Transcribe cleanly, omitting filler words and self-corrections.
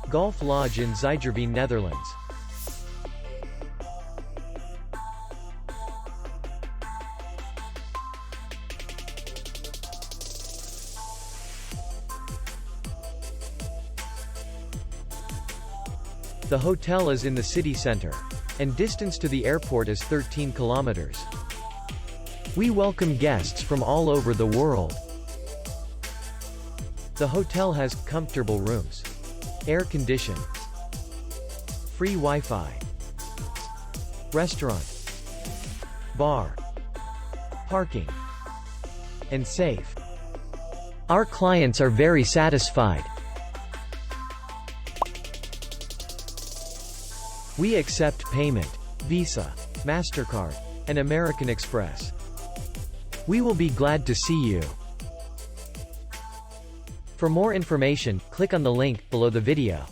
Golf Lodge in Zeijerveen, Netherlands. The hotel is in the city center, and distance to the airport is 13 kilometers. We welcome guests from all over the world. The hotel has comfortable rooms, air conditioning, free Wi-Fi, restaurant, bar, parking, and safe. Our clients are very satisfied. We accept payment, Visa, MasterCard, and American Express. We will be glad to see you. For more information, click on the link below the video.